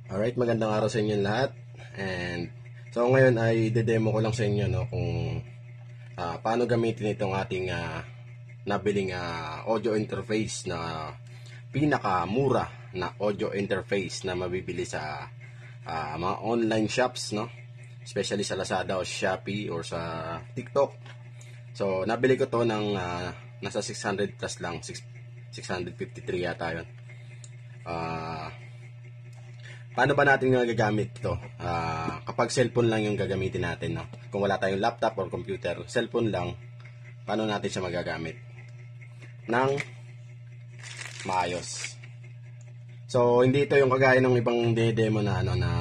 Alright, magandang araw sa inyo lahat. And so ngayon ay de-demo ko lang sa inyo kung paano gamitin itong ating nabiling audio interface na pinakamura na audio interface na mabibili sa mga online shops, especially sa Lazada o Shopee or sa TikTok. So nabili ko to ng nasa 600 plus lang, 653 yata yun. Paano ba natin gagamit ito? Kapag cellphone lang yung gagamitin natin, kung wala tayong laptop or computer, cellphone lang, paano natin siya magagamit ng maayos? So hindi ito yung kagaya ng ibang demo na na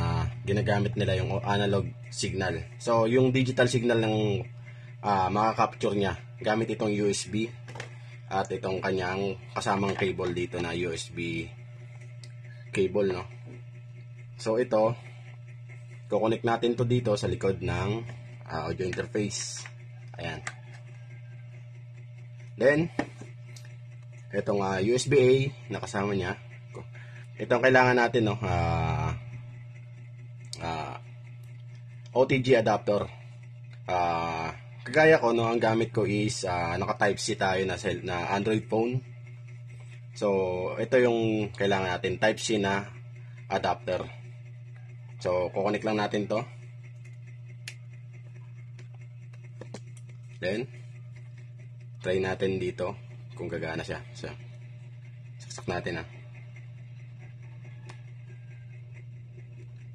ginagamit nila yung analog signal. So yung digital signal ng makaka-capture niya gamit itong USB at itong kanyang kasamang cable dito na USB cable, So ito, kukonek natin to dito sa likod ng audio interface. Ayan. Then, itong USB-A na kasama niya. Itong kailangan natin, OTG adapter. Kagaya ko, ang gamit ko is naka Type-C tayo na Android phone. So, ito yung kailangan natin, Type-C na adapter. So, kukonek lang natin to. Then, try natin dito kung gagana siya. So, saksak natin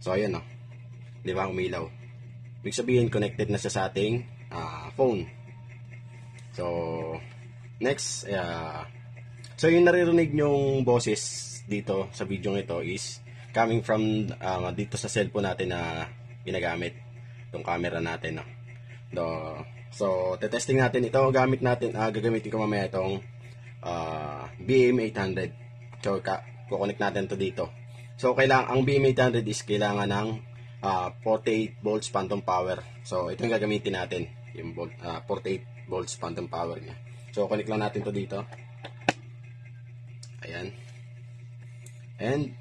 So, ayan Di ba umilaw? Ibig sabihin, connected na siya sa ating phone. So, next, so yung naririnig nyong boses dito sa video ito is coming from dito sa cellphone natin na ginagamit itong camera natin, So testing natin ito, gagamitin ko mamaya itong BM800. So kukonek natin to dito. So ang BM800 is kailangan ng 48 volts phantom power. So ito yung gagamitin natin, yung 48 volts phantom power niya. So connect lang natin to dito. Ayan. And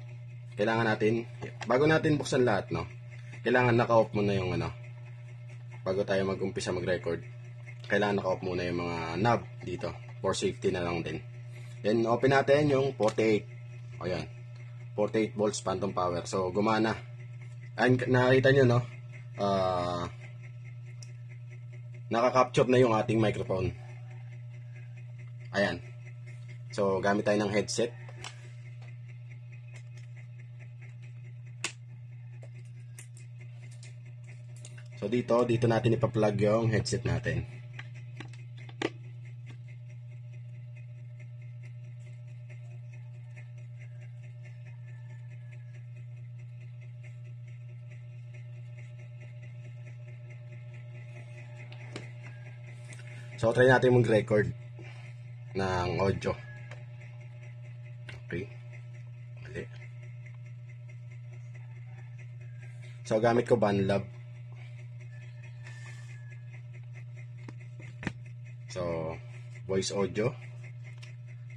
kailangan natin, bago natin buksan lahat, kailangan naka-off muna yung bago tayo mag-umpisa mag-record, kailangan naka-off muna yung mga knob dito for safety na lang din. Then open natin yung 48. Ayan, 48 volts phantom power. So gumana. And nakita nyo, naka-capture na yung ating microphone. Ayan. So gamit tayo ng headset. So dito natin ipa-plug yung headset natin. So try natin mag-record ng audio. Okay. Mali. So gamit ko BandLab. So, voice audio.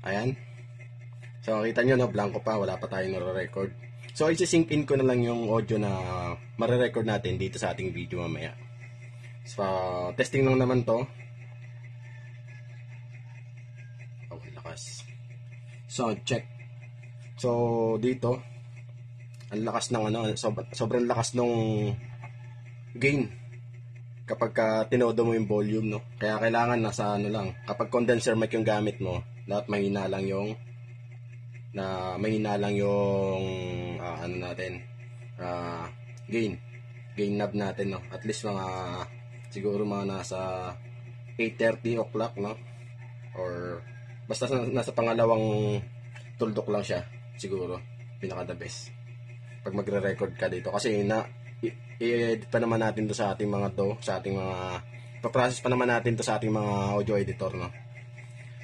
Ayan. So, makita nyo, blanco pa. Wala pa tayong nare-record. So, isi-sync in ko na lang yung audio na mare-record natin dito sa ating video mamaya. So, testing lang naman to. Oh, lakas. Sound check. So, dito, ang lakas ng sobrang lakas nung gain kapag tinodo mo yung volume, Kaya kailangan nasa lang. Kapag condenser mic yung gamit mo, dapat mahina lang yung gain knob natin, At least siguro mga nasa 8:30 o'clock, Or basta nasa pangalawang tuldok lang siya, siguro pinaka the best pag magre-record ka dito, kasi i-edit pa naman natin to sa ating mga pa-process pa naman natin to sa ating mga audio editor,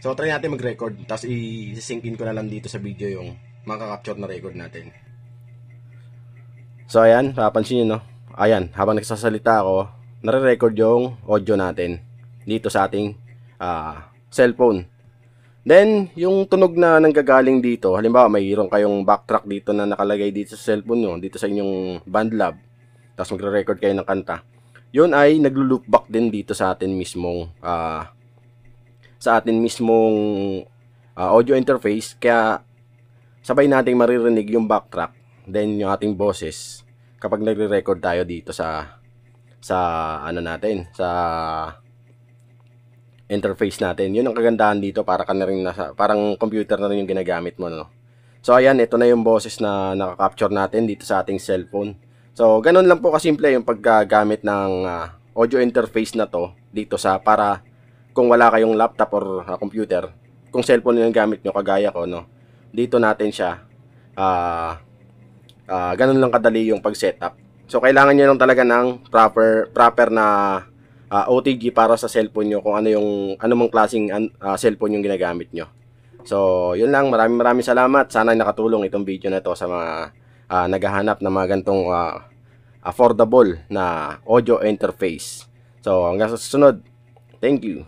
So try natin mag-record, tapos i-sync in ko na lang dito sa video yung makaka-capture na record natin. So ayan, papansin nyo, ayan, habang nagsasalita ako, nare-record yung audio natin dito sa ating cellphone. Then, yung tunog na nanggagaling dito, halimbawa mayroon kayong backtrack dito na nakalagay dito sa cellphone nyo, dito sa inyong BandLab, tapos magre-record kayo ng kanta. Yun ay naglo-loop back din dito sa atin mismong audio interface, kaya sabay nating maririnig yung backtrack, then yung ating boses kapag nagre-record tayo dito sa ano natin, sa interface natin. Yun ang kagandahan dito, para ka na rin parang computer na rin yung ginagamit mo, no? So ayan, ito na yung boses na naka-capture natin dito sa ating cellphone. So ganun lang po kasimple yung paggagamit ng audio interface na to dito para kung wala kayong laptop or computer, kung cellphone yung gamit nyo kagaya ko, no? Dito natin siya ganun lang kadali yung pag-setup. So kailangan nyo lang talaga ng proper na OTG para sa cellphone nyo, kung ano mong klaseng cellphone yung ginagamit nyo. So, yun lang. Maraming salamat. Sana nakatulong itong video na to sa mga naghahanap ng mga gantong affordable na audio interface. So, hanggang sa susunod. Thank you.